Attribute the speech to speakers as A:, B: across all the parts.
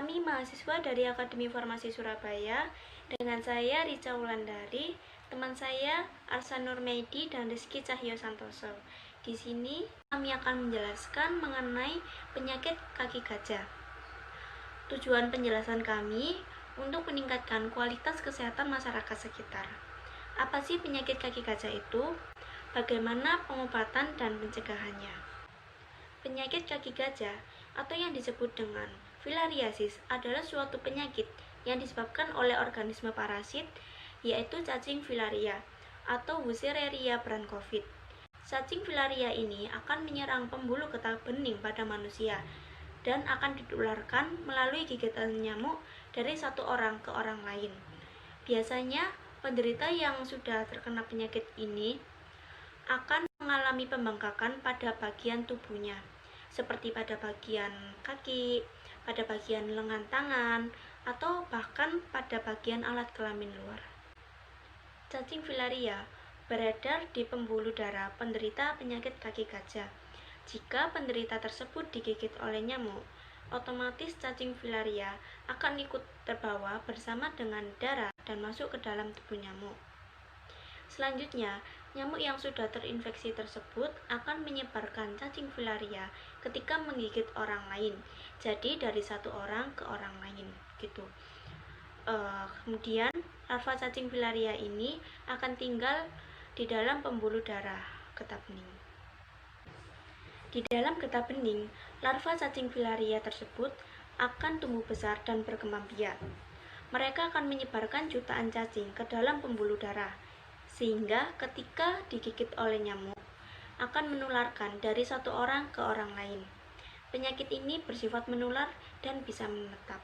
A: Kami mahasiswa dari Akademi Farmasi Surabaya. Dengan saya Rica Wulandari, teman saya Arsan Nurmedi dan Rizky Cahyo Santoso. Di sini kami akan menjelaskan mengenai penyakit kaki gajah. Tujuan penjelasan kami untuk meningkatkan kualitas kesehatan masyarakat sekitar. Apa sih penyakit kaki gajah itu? Bagaimana pengobatan dan pencegahannya? Penyakit kaki gajah atau yang disebut dengan filariasis adalah suatu penyakit yang disebabkan oleh organisme parasit, yaitu cacing filaria atau Wuchereria brandcovid. Cacing filaria ini akan menyerang pembuluh getah bening pada manusia dan akan ditularkan melalui gigitan nyamuk dari satu orang ke orang lain. Biasanya, penderita yang sudah terkena penyakit ini akan mengalami pembengkakan pada bagian tubuhnya, seperti pada bagian kaki, pada bagian lengan tangan, atau bahkan pada bagian alat kelamin luar. Cacing filaria beredar di pembuluh darah penderita penyakit kaki gajah. Jika penderita tersebut digigit oleh nyamuk, otomatis cacing filaria akan ikut terbawa bersama dengan darah dan masuk ke dalam tubuh nyamuk. Selanjutnya, nyamuk yang sudah terinfeksi tersebut akan menyebarkan cacing filaria ketika menggigit orang lain. Jadi dari satu orang ke orang lain gitu. Kemudian larva cacing filaria ini akan tinggal di dalam pembuluh darah getah bening. Di dalam getah bening, larva cacing filaria tersebut akan tumbuh besar dan berkembang biak. Mereka akan menyebarkan jutaan cacing ke dalam pembuluh darah, sehingga ketika digigit oleh nyamuk, akan menularkan dari satu orang ke orang lain. Penyakit ini bersifat menular dan bisa menetap.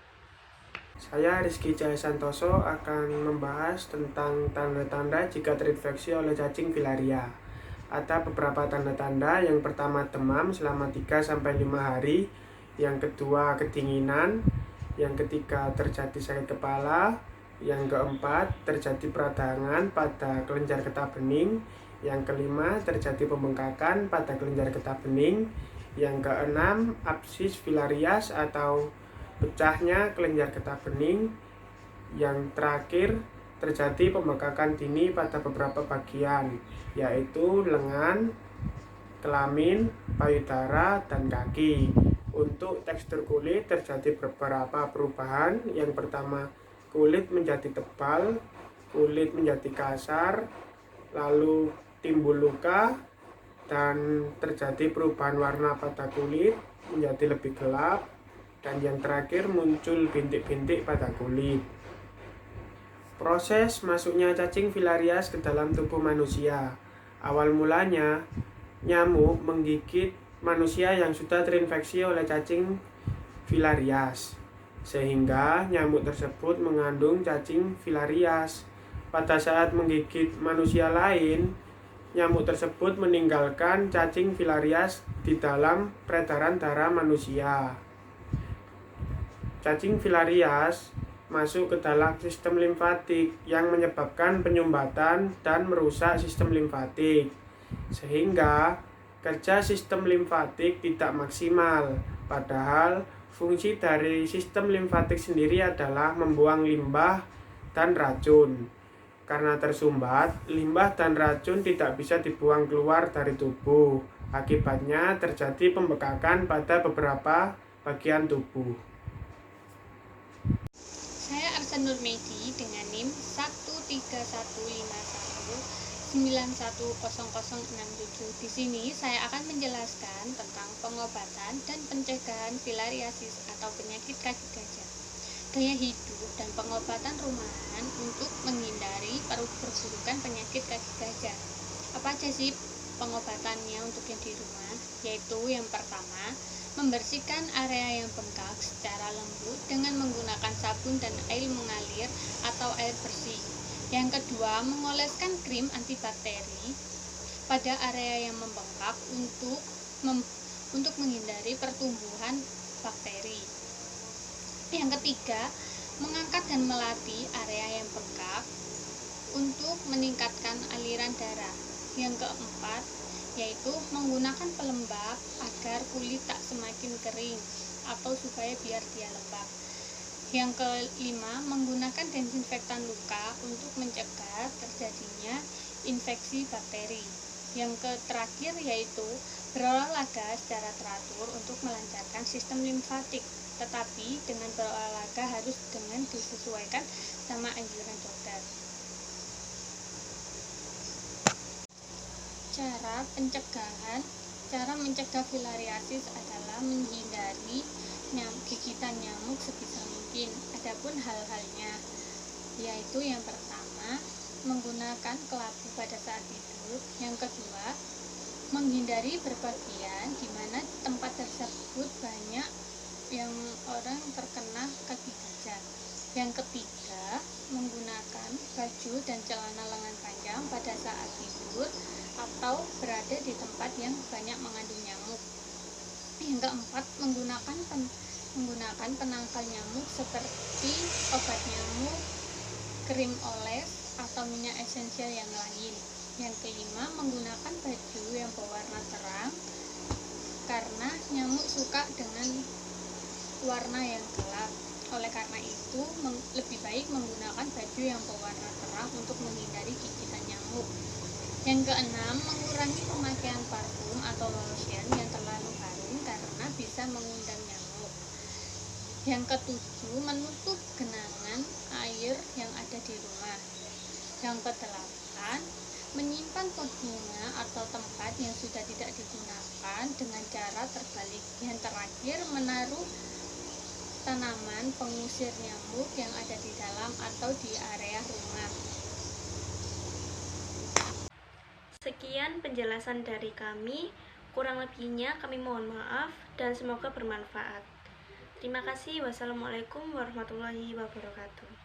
B: Saya Rizky Cahyo Santoso akan membahas tentang tanda-tanda jika terinfeksi oleh cacing filaria. Ada beberapa tanda-tanda. Yang pertama demam selama 3-5 hari, yang kedua kedinginan, yang ketiga terjadi sakit kepala, yang keempat terjadi peradangan pada kelenjar getah bening, yang kelima terjadi pembengkakan pada kelenjar getah bening, yang keenam absis filarias atau pecahnya kelenjar getah bening, yang terakhir terjadi pembengkakan dini pada beberapa bagian, yaitu lengan, kelamin, payudara, dan kaki. Untuk tekstur kulit terjadi beberapa perubahan. Yang pertama, kulit menjadi tebal, kulit menjadi kasar, lalu timbul luka, dan terjadi perubahan warna pada kulit menjadi lebih gelap, dan yang terakhir muncul bintik-bintik pada kulit. Proses masuknya cacing filarias ke dalam tubuh manusia. Awal mulanya, nyamuk menggigit manusia yang sudah terinfeksi oleh cacing filarias, sehingga nyamuk tersebut mengandung cacing filarias. Pada saat menggigit manusia lain, nyamuk tersebut meninggalkan cacing filarias di dalam peredaran darah manusia. Cacing filarias masuk ke dalam sistem limfatik yang menyebabkan penyumbatan dan merusak sistem limfatik, sehingga kerja sistem limfatik tidak maksimal. Padahal fungsi dari sistem limfatik sendiri adalah membuang limbah dan racun. Karena tersumbat, limbah dan racun tidak bisa dibuang keluar dari tubuh. Akibatnya terjadi pembekakan pada beberapa bagian tubuh.
C: Saya Arsan Nurmedi dengan NIM 13151910067. Di sini saya akan menjelaskan tentang pengobatan dan pencegahan filariasis atau penyakit kaki gajah, gaya hidup dan pengobatan rumahan untuk menghindari perburukan penyakit kaki gajah. Apa aja sih pengobatannya untuk yang di rumah? Yaitu yang pertama, membersihkan area yang bengkak secara lembut dengan menggunakan sabun dan air mengalir atau air bersih. Yang kedua, mengoleskan krim antibakteri pada area yang membengkak untuk menghindari pertumbuhan bakteri. Yang ketiga, mengangkat dan melatih area yang bengkak untuk meningkatkan aliran darah. Yang keempat, yaitu menggunakan pelembab agar kulit tak semakin kering atau supaya biar dia lembab. Yang kelima, menggunakan desinfektan luka untuk mencegah terjadinya infeksi bakteri. Yang terakhir yaitu berolahraga secara teratur untuk melancarkan sistem limfatik, tetapi dengan berolahraga harus dengan disesuaikan sama anjuran dokter. Cara mencegah filariasis adalah menghindari gigitan nyamuk sebisa mungkin. Adapun hal-halnya yaitu yang pertama, menggunakan kelabu pada saat tidur. Yang kedua, menghindari berpergian di mana tempat tersebut banyak yang orang terkena kaki gajah. Yang ketiga, menggunakan baju dan celana lengan panjang pada saat tidur atau berada di tempat yang banyak mengandung nyamuk. Yang keempat, menggunakan penangkal nyamuk seperti obat nyamuk, krim oles, atau minyak esensial yang lain. Yang kelima, menggunakan baju yang berwarna terang karena nyamuk suka dengan warna yang gelap. Oleh karena itu, lebih baik menggunakan baju yang berwarna terang untuk menghindari gigitan nyamuk. Yang keenam, mengurangi pemakaian parfum atau lotion yang terlalu harum karena bisa mengundang nyamuk. Yang ketujuh, menutup genangan air yang ada di rumah. Yang kedelapan, menyimpan pot bunga atau tempat yang sudah tidak digunakan dengan cara terbalik. Yang terakhir, menaruh tanaman pengusir nyamuk yang ada di dalam atau di area rumah.
A: Sekian penjelasan dari kami. Kurang lebihnya kami mohon maaf dan semoga bermanfaat. Terima kasih. Wassalamualaikum warahmatullahi wabarakatuh.